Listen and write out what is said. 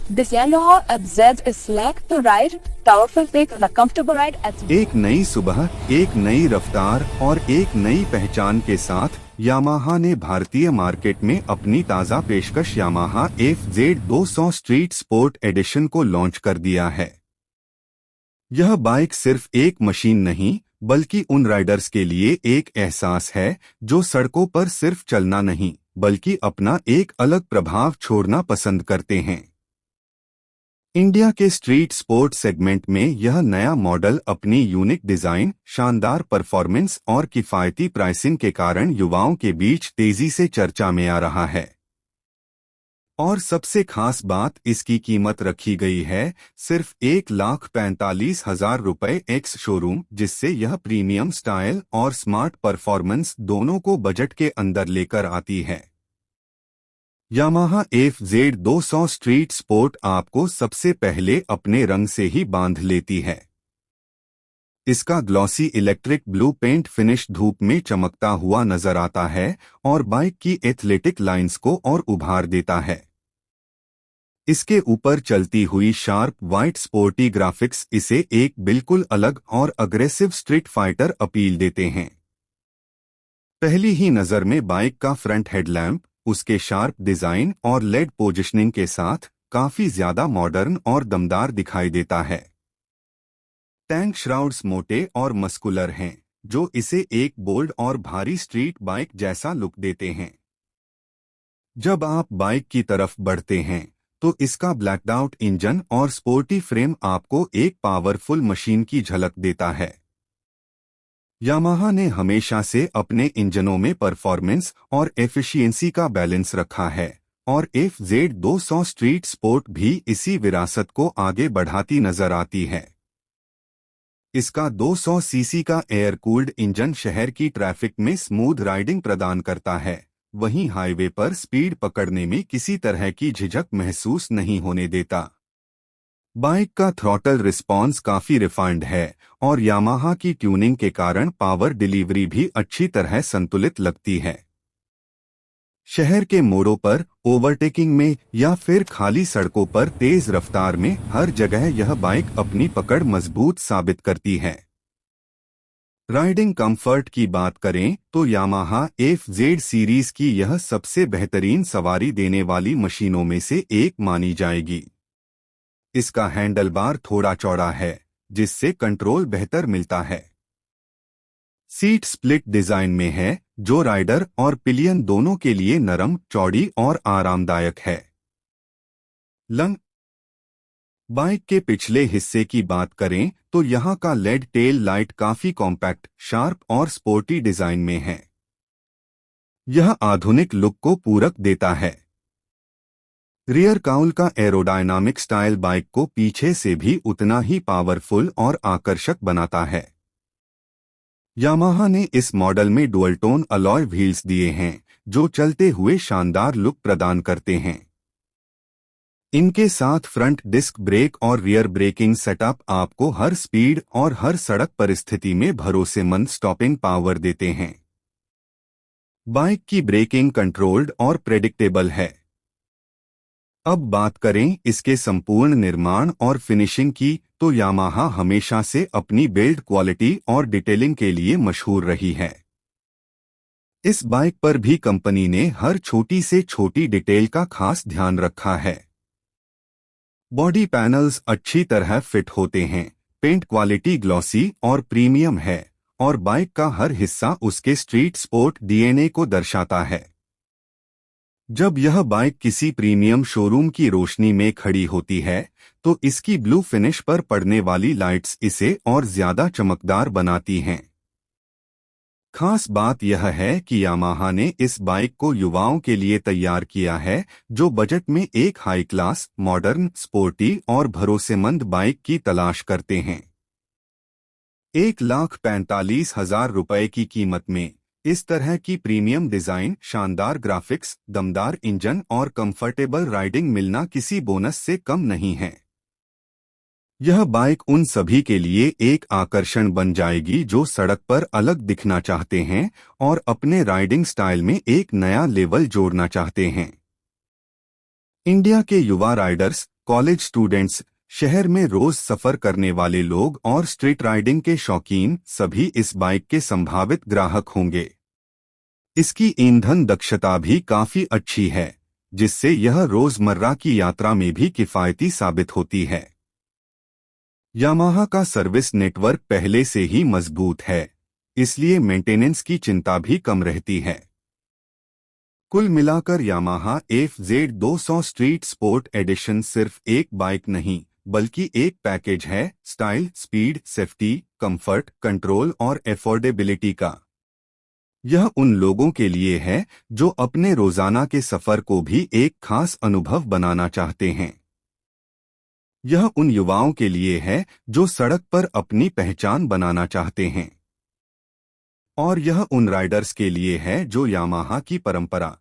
This Yamaha FZ is slack to ride, powerful pick and a comfortable ride at एक नई सुबह, एक नई रफ्तार और एक नई पहचान के साथ यामाहा ने भारतीय मार्केट में अपनी ताज़ा पेशकश Yamaha FZ200 street sport addition को लॉन्च कर दिया है। यह बाइक सिर्फ एक मशीन नहीं बल्कि उन राइडर्स के लिए एक एहसास है जो सड़कों पर सिर्फ चलना नहीं बल्कि अपना एक अलग प्रभाव छोड़ना पसंद करते हैं। इंडिया के स्ट्रीट स्पोर्ट सेगमेंट में यह नया मॉडल अपनी यूनिक डिजाइन, शानदार परफॉर्मेंस और किफायती प्राइसिंग के कारण युवाओं के बीच तेजी से चर्चा में आ रहा है। और सबसे खास बात इसकी कीमत रखी गई है सिर्फ 1,45,000 रुपये एक्स शोरूम, जिससे यह प्रीमियम स्टाइल और स्मार्ट परफॉर्मेंस दोनों को बजट के अंदर लेकर आती है। यामाहा FZ200 स्ट्रीट स्पोर्ट आपको सबसे पहले अपने रंग से ही बांध लेती है। इसका glossy electric blue paint finish धूप में चमकता हुआ नजर आता है और बाइक की एथलेटिक लाइंस को और उभार देता है। इसके ऊपर चलती हुई शार्प व्हाइट स्पोर्टी ग्राफिक्स इसे एक बिल्कुल अलग और अग्रेसिव स्ट्रीट फाइटर अपील देते हैं। पहली ही नजर में बाइक का फ्रंट हेडलैम्प उसके शार्प डिजाइन और लेड पोजिशनिंग के साथ काफी ज्यादा मॉडर्न और दमदार दिखाई देता है। टैंक श्राउड्स मोटे और मस्कुलर हैं, जो इसे एक बोल्ड और भारी स्ट्रीट बाइक जैसा लुक देते हैं। जब आप बाइक की तरफ बढ़ते हैं तो इसका ब्लैक्ड आउट इंजन और स्पोर्टी फ्रेम आपको एक पावरफुल मशीन की झलक देता है। यामाहा ने हमेशा से अपने इंजनों में परफॉर्मेंस और एफिशिएंसी का बैलेंस रखा है और FZ200 स्ट्रीट स्पोर्ट भी इसी विरासत को आगे बढ़ाती नजर आती है। इसका 200 सीसी का एयर कूल्ड इंजन शहर की ट्रैफिक में स्मूथ राइडिंग प्रदान करता है, वहीं हाईवे पर स्पीड पकड़ने में किसी तरह की झिझक महसूस नहीं होने देता। बाइक का थ्रॉटल रिस्पॉन्स काफी रिफाइंड है और यामाहा की ट्यूनिंग के कारण पावर डिलीवरी भी अच्छी तरह संतुलित लगती है। शहर के मोड़ों पर, ओवरटेकिंग में या फिर खाली सड़कों पर तेज रफ्तार में हर जगह यह बाइक अपनी पकड़ मजबूत साबित करती है। राइडिंग कंफर्ट की बात करें तो यामाहा FZ सीरीज की यह सबसे बेहतरीन सवारी देने वाली मशीनों में से एक मानी जाएगी। इसका हैंडल बार थोड़ा चौड़ा है, जिससे कंट्रोल बेहतर मिलता है। सीट स्प्लिट डिजाइन में है, जो राइडर और पिलियन दोनों के लिए नरम, चौड़ी और आरामदायक है। बाइक के पिछले हिस्से की बात करें तो यहाँ का लेड टेल लाइट काफी कॉम्पैक्ट, शार्प और स्पोर्टी डिजाइन में है। यह आधुनिक लुक को पूरक देता है। रियर काउल का एरोडायनामिक स्टाइल बाइक को पीछे से भी उतना ही पावरफुल और आकर्षक बनाता है। यामाहा ने इस मॉडल में डुअल टोन अलॉय व्हील्स दिए हैं, जो चलते हुए शानदार लुक प्रदान करते हैं। इनके साथ फ्रंट डिस्क ब्रेक और रियर ब्रेकिंग सेटअप आपको हर स्पीड और हर सड़क परिस्थिति में भरोसेमंद स्टॉपिंग पावर देते हैं। बाइक की ब्रेकिंग कंट्रोल्ड और प्रेडिक्टेबल है। अब बात करें इसके संपूर्ण निर्माण और फिनिशिंग की तो यामाहा हमेशा से अपनी बिल्ड क्वालिटी और डिटेलिंग के लिए मशहूर रही है। इस बाइक पर भी कंपनी ने हर छोटी से छोटी डिटेल का खास ध्यान रखा है। बॉडी पैनल्स अच्छी तरह फिट होते हैं, पेंट क्वालिटी ग्लॉसी और प्रीमियम है और बाइक का हर हिस्सा उसके स्ट्रीट स्पोर्ट DNA को दर्शाता है। जब यह बाइक किसी प्रीमियम शोरूम की रोशनी में खड़ी होती है तो इसकी ब्लू फिनिश पर पड़ने वाली लाइट्स इसे और ज्यादा चमकदार बनाती हैं। खास बात यह है कि यामाहा ने इस बाइक को युवाओं के लिए तैयार किया है, जो बजट में एक हाई क्लास, मॉडर्न, स्पोर्टी और भरोसेमंद बाइक की तलाश करते हैं। 1,45,000 रुपये की कीमत में इस तरह की प्रीमियम डिजाइन, शानदार ग्राफिक्स, दमदार इंजन और कंफर्टेबल राइडिंग मिलना किसी बोनस से कम नहीं है। यह बाइक उन सभी के लिए एक आकर्षण बन जाएगी जो सड़क पर अलग दिखना चाहते हैं और अपने राइडिंग स्टाइल में एक नया लेवल जोड़ना चाहते हैं। इंडिया के युवा राइडर्स, कॉलेज स्टूडेंट्स, शहर में रोज सफर करने वाले लोग और स्ट्रीट राइडिंग के शौकीन सभी इस बाइक के संभावित ग्राहक होंगे। इसकी ईंधन दक्षता भी काफी अच्छी है, जिससे यह रोजमर्रा की यात्रा में भी किफायती साबित होती है। यामाहा का सर्विस नेटवर्क पहले से ही मजबूत है, इसलिए मेंटेनेंस की चिंता भी कम रहती है। कुल मिलाकर Yamaha FZ200 street sport addition सिर्फ एक बाइक नहीं, बल्कि एक पैकेज है style, speed, safety, comfort, control और एफोर्डेबिलिटी का। यह उन लोगों के लिए है जो अपने रोजाना के सफर को भी एक खास अनुभव बनाना चाहते हैं। यह उन युवाओं के लिए है जो सड़क पर अपनी पहचान बनाना चाहते हैं। और यह उन राइडर्स के लिए है जो यामाहा की परंपरा